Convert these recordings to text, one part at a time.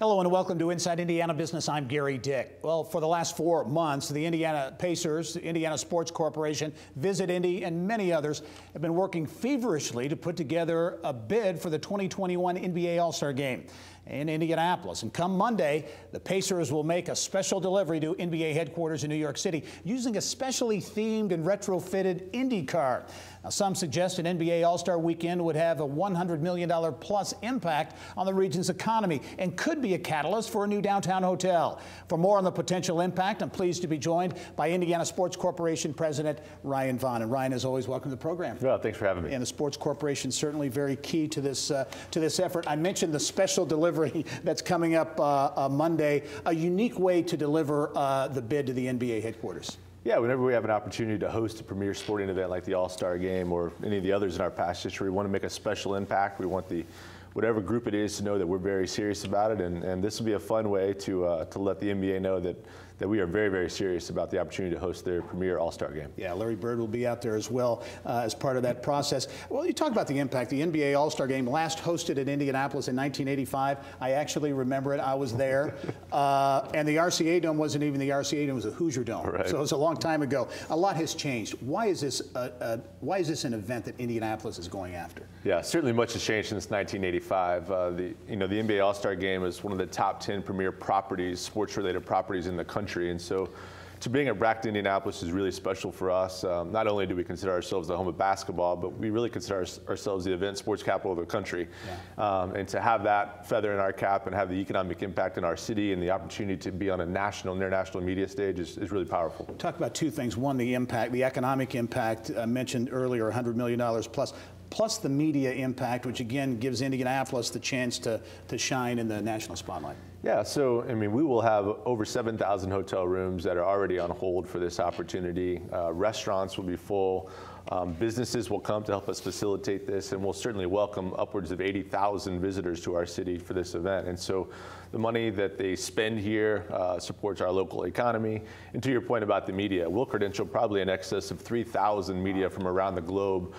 Hello and welcome to Inside Indiana Business. I'm Gary Dick. Well, for the last 4 months, the Indiana Pacers, the Indiana Sports Corporation, Visit Indy, and many others have been working feverishly to put together a bid for the 2021 NBA All-Star Game in Indianapolis. And come Monday, the Pacers will make a special delivery to NBA headquarters in New York City using a specially themed and retrofitted IndyCar. Now, some suggest an NBA All-Star Weekend would have a $100 million plus impact on the region's economy and could be a catalyst for a new downtown hotel. For more on the potential impact, I'm pleased to be joined by Indiana Sports Corporation President Ryan VAUGHN. And Ryan, as always, welcome to the program. Well, thanks for having me. And the Sports Corporation certainly very key to this effort. I mentioned the special delivery that's coming up Monday, a unique way to deliver the bid to the NBA headquarters. Yeah, whenever we have an opportunity to host a premier sporting event like the All-Star Game or any of the others in our past history, we want to make a special impact. We want whatever group it is to know that we're very serious about it, and this will be a fun way to let the NBA know that we are very, very serious about the opportunity to host their premier All-Star Game. Yeah, Larry Bird will be out there as well as part of that process. Well, you talk about the impact. The NBA All-Star Game last hosted at Indianapolis in 1985. I actually remember it. I was there. And the RCA Dome wasn't even the RCA Dome. It was a Hoosier Dome. Right. So it was a long time ago. A lot has changed. Why is this an event that Indianapolis is going after? Yeah, certainly much has changed since 1985. The NBA All-Star Game is one of the top 10 premier properties, sports-related properties in the country. And so to bring it back to Indianapolis is really special for us. Not only do we consider ourselves the home of basketball, but we really consider ourselves the event sports capital of the country. Yeah. And to have that feather in our cap and have the economic impact in our city and the opportunity to be on a national and international media stage is really powerful. Talk about two things. One, the impact, the economic impact mentioned earlier, $100 million plus the media impact, which again gives Indianapolis the chance to shine in the national spotlight. Yeah, so I mean, we will have over 7,000 hotel rooms that are already on hold for this opportunity. Restaurants will be full. Businesses will come to help us facilitate this, and we'll certainly welcome upwards of 80,000 visitors to our city for this event. And so the money that they spend here supports our local economy. And to your point about the media, we'll credential probably in excess of 3,000 media from around the globe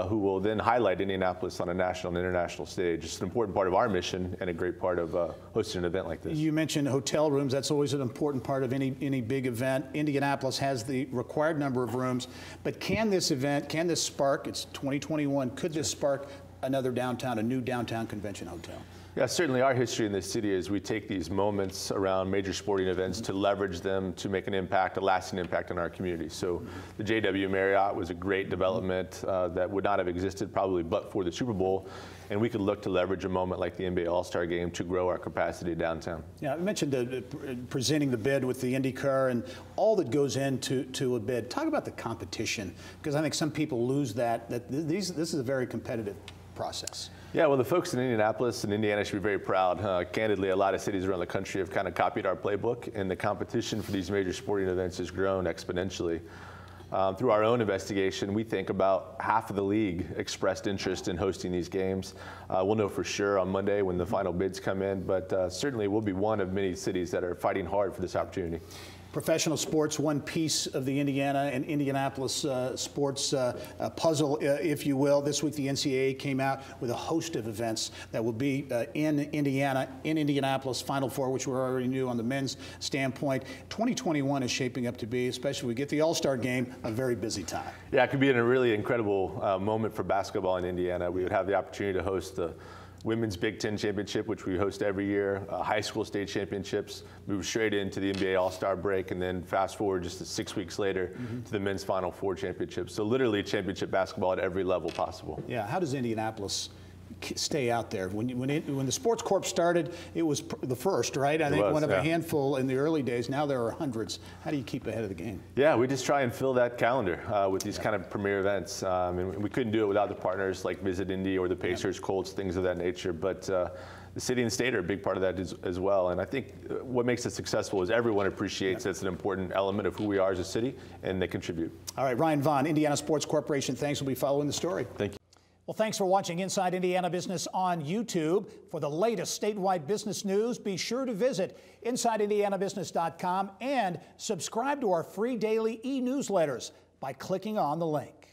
who will then highlight Indianapolis on a national and international stage. It's an important part of our mission and a great part of hosting an event like this. You mentioned hotel rooms. That's always an important part of any big event. Indianapolis has the required number of rooms, but can this spark, it's 2021, could this spark a new downtown convention hotel? Yeah, certainly our history in this city is we take these moments around major sporting events to leverage them to make an impact, a lasting impact on our community. So the JW Marriott was a great development that would not have existed probably but for the Super Bowl. And we could look to leverage a moment like the NBA All-Star Game to grow our capacity downtown. Yeah, I mentioned presenting the bid with the IndyCar and all that goes into a bid. Talk about the competition, because I think some people lose that this is a very competitive process. Yeah, well, the folks in Indianapolis and Indiana should be very proud. Candidly, a lot of cities around the country have kind of copied our playbook, and the competition for these major sporting events has grown exponentially. Through our own investigation, we think about half of the league expressed interest in hosting these games. We'll know for sure on Monday when the final bids come in, but certainly we'll be one of many cities that are fighting hard for this opportunity. Professional sports, one piece of the Indiana and Indianapolis sports puzzle, if you will. This week, the NCAA came out with a host of events that will be in Indianapolis, Final Four, which we already knew on the men's standpoint. 2021 is shaping up to be, especially we get the All-Star Game, a very busy time. Yeah, it could be a really incredible moment for basketball in Indiana. We would have the opportunity to host the Women's Big Ten Championship, which we host every year, high school state championships, move straight into the NBA All-Star break, and then fast forward just 6 weeks later to the men's Final Four championship. So literally championship basketball at every level possible. Yeah, how does Indianapolis stay out there? When the Sports Corp started, it was the first, right? I think one of a handful in the early days. Now there are hundreds. How do you keep ahead of the game? Yeah, we just try and fill that calendar with these kind of premier events. And we couldn't do it without the partners like Visit Indy or the Pacers, Colts, things of that nature. But the city and state are a big part of that as well. And I think what makes it successful is everyone appreciates that's an important element of who we are as a city, and they contribute. All right, Ryan VAUGHN, Indiana Sports Corporation, thanks. We'll be following the story. Thank you. Well, thanks for watching Inside Indiana Business on YouTube. For the latest statewide business news, be sure to visit InsideIndianaBusiness.com and subscribe to our free daily e-newsletters by clicking on the link.